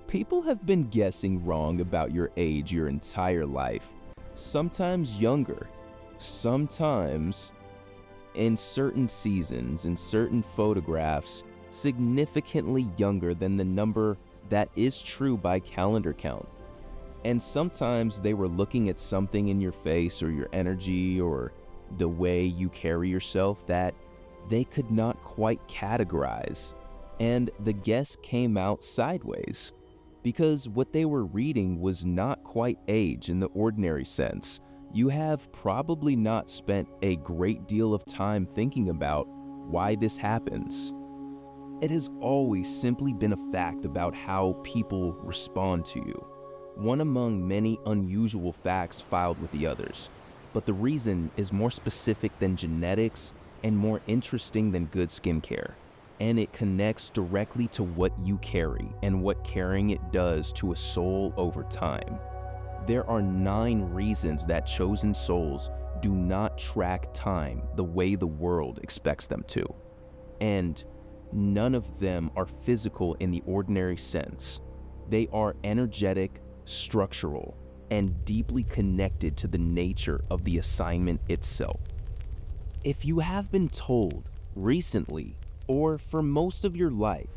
People have been guessing wrong about your age your entire life, sometimes younger, sometimes in certain seasons, in certain photographs, significantly younger than the number that is true by calendar count. And sometimes they were looking at something in your face or your energy or the way you carry yourself that they could not quite categorize. And the guess came out sideways because what they were reading was not quite age in the ordinary sense. You have probably not spent a great deal of time thinking about why this happens. It has always simply been a fact about how people respond to you, one among many unusual facts filed with the others. But the reason is more specific than genetics and more interesting than good skincare. And it connects directly to what you carry and what carrying it does to a soul over time. There are 9 reasons that chosen souls do not track time the way the world expects them to. And none of them are physical in the ordinary sense. They are energetic, structural, and deeply connected to the nature of the assignment itself. If you have been told recently, or for most of your life,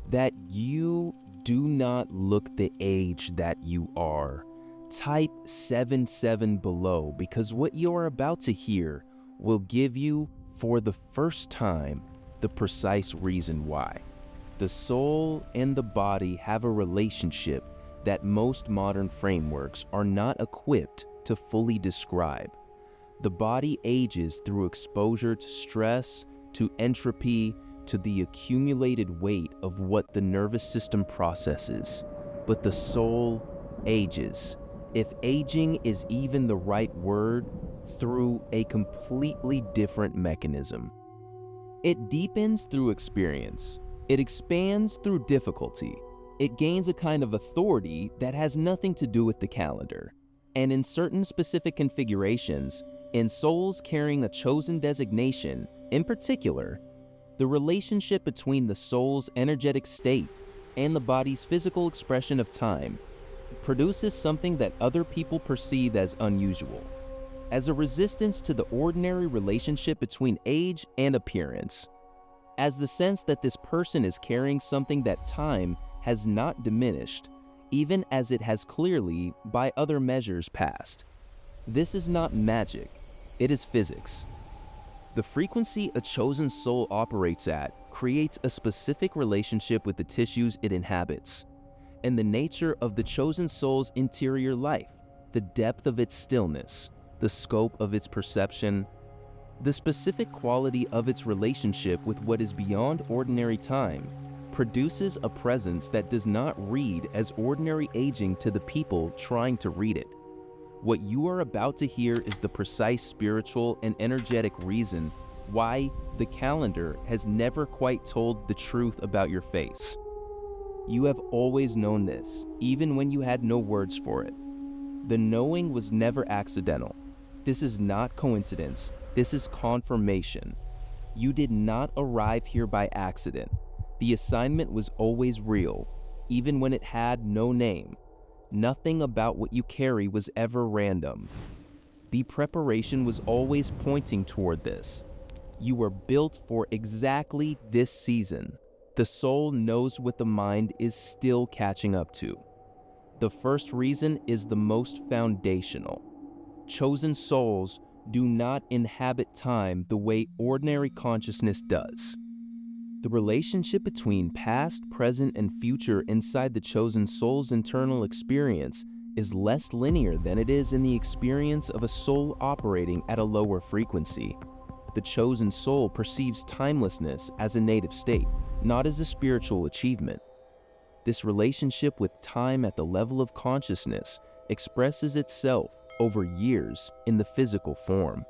that you do not look the age that you are, type 77 below, because what you are about to hear will give you, for the first time, the precise reason why. The soul and the body have a relationship that most modern frameworks are not equipped to fully describe. The body ages through exposure to stress, to entropy, to the accumulated weight of what the nervous system processes. But the soul ages, if aging is even the right word, through a completely different mechanism. It deepens through experience. It expands through difficulty. It gains a kind of authority that has nothing to do with the calendar. And in certain specific configurations, in souls carrying a chosen designation, in particular, the relationship between the soul's energetic state and the body's physical expression of time produces something that other people perceive as unusual, as a resistance to the ordinary relationship between age and appearance, as the sense that this person is carrying something that time has not diminished, even as it has clearly by other measures passed. This is not magic, it is physics. The frequency a chosen soul operates at creates a specific relationship with the tissues it inhabits, and the nature of the chosen soul's interior life, the depth of its stillness, the scope of its perception, the specific quality of its relationship with what is beyond ordinary time, produces a presence that does not read as ordinary aging to the people trying to read it. What you are about to hear is the precise spiritual and energetic reason why the calendar has never quite told the truth about your face. You have always known this, even when you had no words for it. The knowing was never accidental. This is not coincidence. This is confirmation. You did not arrive here by accident. The assignment was always real, even when it had no name. Nothing about what you carry was ever random. The preparation was always pointing toward this. You were built for exactly this season. The soul knows what the mind is still catching up to. The first reason is the most foundational. Chosen souls do not inhabit time the way ordinary consciousness does. The relationship between past, present, and future inside the chosen soul's internal experience is less linear than it is in the experience of a soul operating at a lower frequency. The chosen soul perceives timelessness as a native state, not as a spiritual achievement. This relationship with time at the level of consciousness expresses itself over years in the physical form.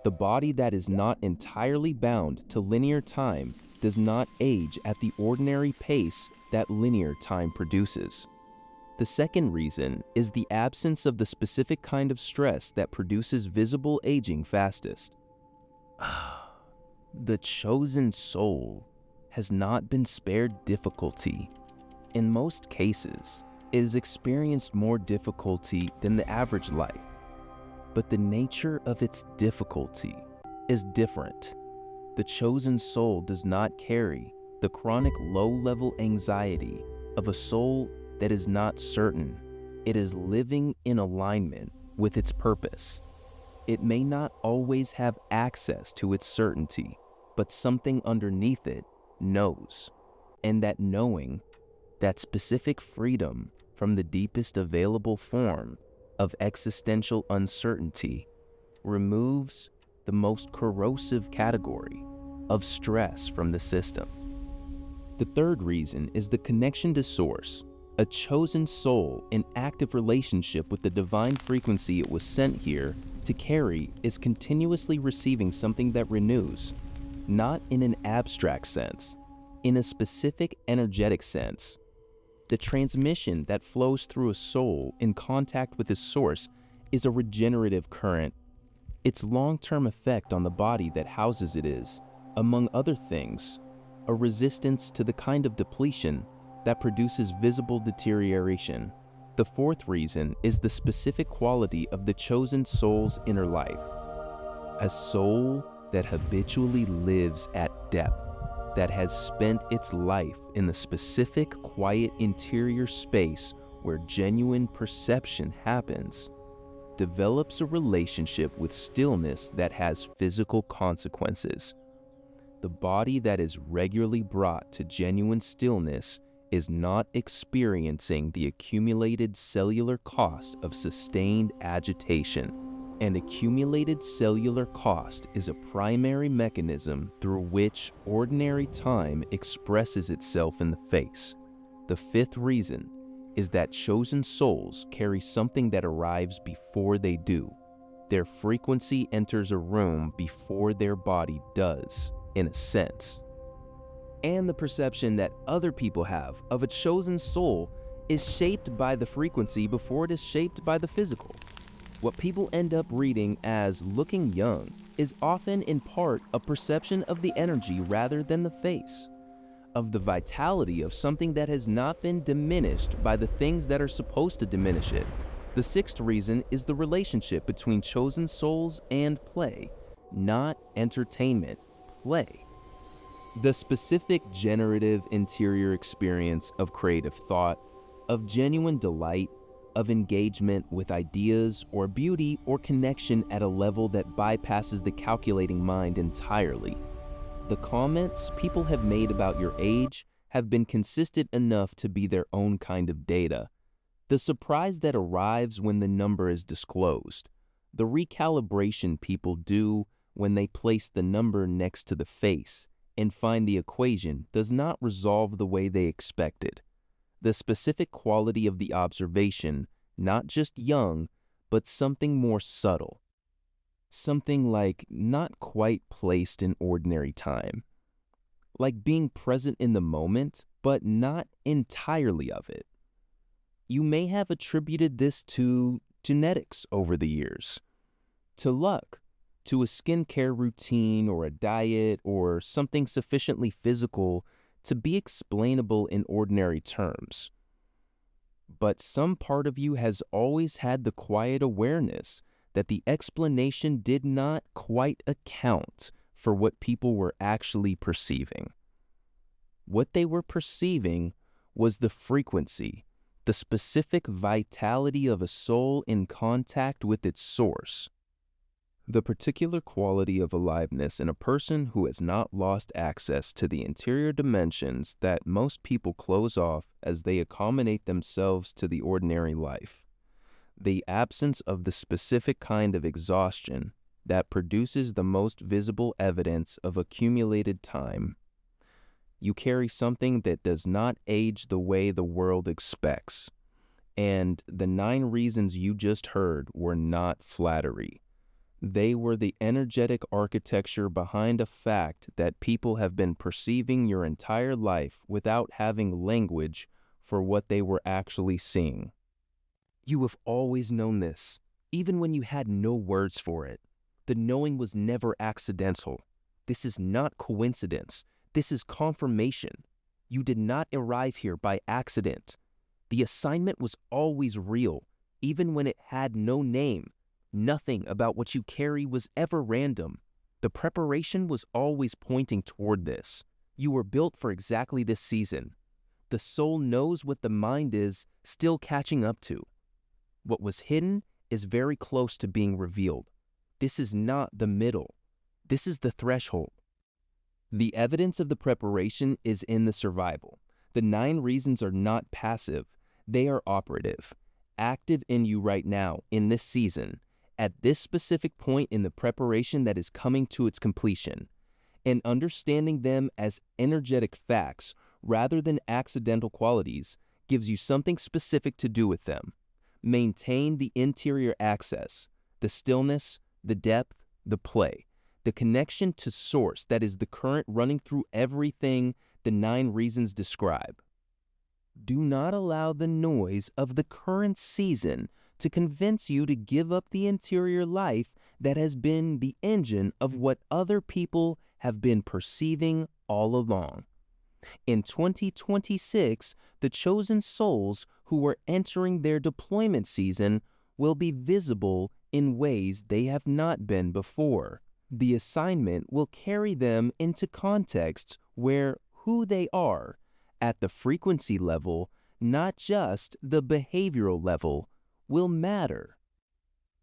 The body that is not entirely bound to linear time does not age at the ordinary pace that linear time produces. The second reason is the absence of the specific kind of stress that produces visible aging fastest. The chosen soul has not been spared difficulty. In most cases, it has experienced more difficulty than the average life, but the nature of its difficulty is different. The chosen soul does not carry the chronic low-level anxiety of a soul that is not certain. It is living in alignment with its purpose. It may not always have access to its certainty, but something underneath it knows. And that knowing, that specific freedom from the deepest available form of existential uncertainty, removes the most corrosive category of stress from the system. The third reason is the connection to Source. A chosen soul in active relationship with the divine frequency it was sent here to carry is continuously receiving something that renews, not in an abstract sense, in a specific energetic sense. The transmission that flows through a soul in contact with its source is a regenerative current. Its long-term effect on the body that houses it is, among other things, a resistance to the kind of depletion that produces visible deterioration. The fourth reason is the specific quality of the chosen soul's inner life. A soul that habitually lives at depth, that has spent its life in the specific quiet interior space where genuine perception happens, develops a relationship with stillness that has physical consequences. The body that is regularly brought to genuine stillness is not experiencing the accumulated cellular cost of sustained agitation. And accumulated cellular cost is a primary mechanism through which ordinary time expresses itself in the face. The fifth reason is that chosen souls carry something that arrives before they do. Their frequency enters a room before their body does, in a sense. And the perception that other people have of a chosen soul is shaped by the frequency before it is shaped by the physical. What people end up reading as looking young is often in part a perception of the energy rather than the face, of the vitality of something that has not been diminished by the things that are supposed to diminish it. The sixth reason is the relationship between chosen souls and play, not entertainment, play. The specific generative interior experience of creative thought, of genuine delight, of engagement with ideas or beauty or connection at a level that bypasses the calculating mind entirely. The comments people have made about your age have been consistent enough to be their own kind of data. The surprise that arrives when the number is disclosed, the recalibration people do when they place the number next to the face and find the equation does not resolve the way they expected. The specific quality of the observation, not just young, but something more subtle. Something like not quite placed in ordinary time. Like being present in the moment, but not entirely of it. You may have attributed this to genetics over the years, to luck, to a skincare routine or a diet or something sufficiently physical to be explainable in ordinary terms. But some part of you has always had the quiet awareness that the explanation did not quite account for what people were actually perceiving. What they were perceiving was the frequency, the specific vitality of a soul in contact with its source. The particular quality of aliveness in a person who has not lost access to the interior dimensions that most people close off as they accommodate themselves to the ordinary life. The absence of the specific kind of exhaustion that produces the most visible evidence of accumulated time. You carry something that does not age the way the world expects. And the 9 reasons you just heard were not flattery. They were the energetic architecture behind a fact that people have been perceiving your entire life without having language for what they were actually seeing. You have always known this, even when you had no words for it. The knowing was never accidental. This is not coincidence. This is confirmation. You did not arrive here by accident. The assignment was always real, even when it had no name. Nothing about what you carry was ever random. The preparation was always pointing toward this. You were built for exactly this season. The soul knows what the mind is still catching up to. What was hidden is very close to being revealed. This is not the middle. This is the threshold. The evidence of the preparation is in the survival. The 9 reasons are not passive. They are operative, active in you right now, in this season, at this specific point in the preparation that is coming to its completion. And understanding them as energetic facts rather than accidental qualities gives you something specific to do with them. Maintain the interior access, the stillness, the depth, the play, the connection to source that is the current running through everything the 9 reasons describe. Do not allow the noise of the current season to convince you to give up the interior life that has been the engine of what other people have been perceiving all along. In 2026, the chosen souls who are entering their deployment season will be visible in ways they have not been before. The assignment will carry them into contexts where who they are, at the frequency level, not just the behavioral level, will matter.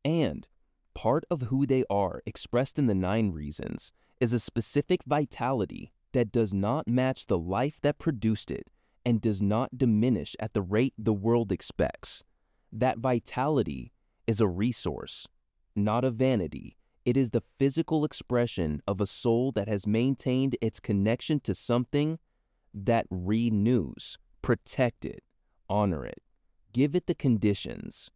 And part of who they are, expressed in the 9 reasons, is a specific vitality that does not match the life that produced it and does not diminish at the rate the world expects. That vitality is a resource, not a vanity. It is the physical expression of a soul that has maintained its connection to something that renews. Protect it, honor it, give it the conditions,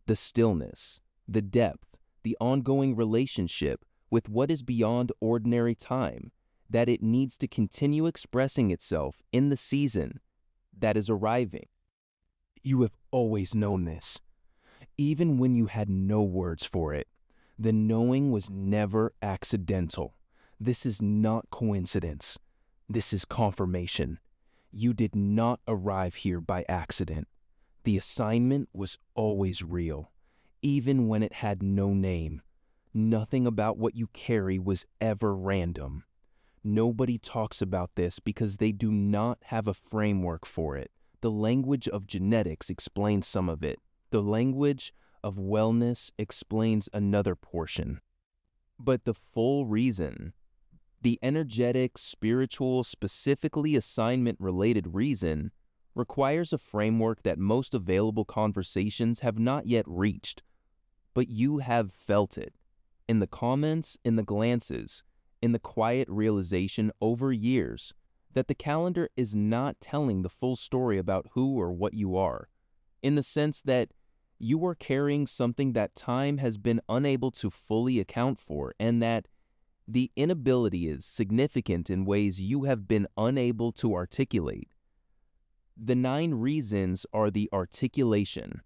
the stillness, the depth, the ongoing relationship with what is beyond ordinary time, that it needs to continue expressing itself in the season that is arriving. You have always known this, even when you had no words for it. The knowing was never accidental. This is not coincidence. This is confirmation. You did not arrive here by accident. The assignment was always real, even when it had no name. Nothing about what you carry was ever random. Nobody talks about this because they do not have a framework for it. The language of genetics explains some of it. The language of wellness explains another portion. But the full reason, the energetic, spiritual, specifically assignment-related reason, requires a framework that most available conversations have not yet reached. But you have felt it. In the comments, in the glances, in the quiet realization over years that the calendar is not telling the full story about who or what you are, in the sense that you are carrying something that time has been unable to fully account for, and that the inability is significant in ways you have been unable to articulate. The 9 reasons are the articulation.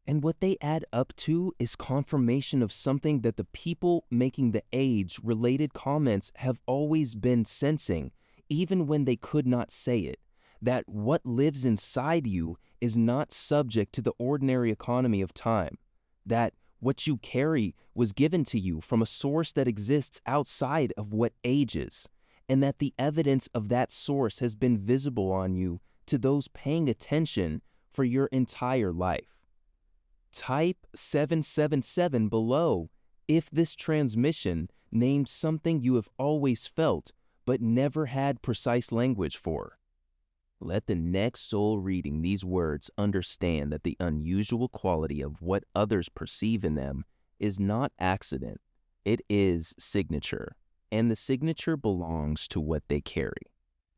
And what they add up to is confirmation of something that the people making the age-related comments have always been sensing, even when they could not say it, that what lives inside you is not subject to the ordinary economy of time, that what you carry was given to you from a source that exists outside of what ages, and that the evidence of that source has been visible on you to those paying attention for your entire life. Type 777 below if this transmission names something you have always felt but never had precise language for. Let the next soul reading these words understand that the unusual quality of what others perceive in them is not accident. It is signature, and the signature belongs to what they carry.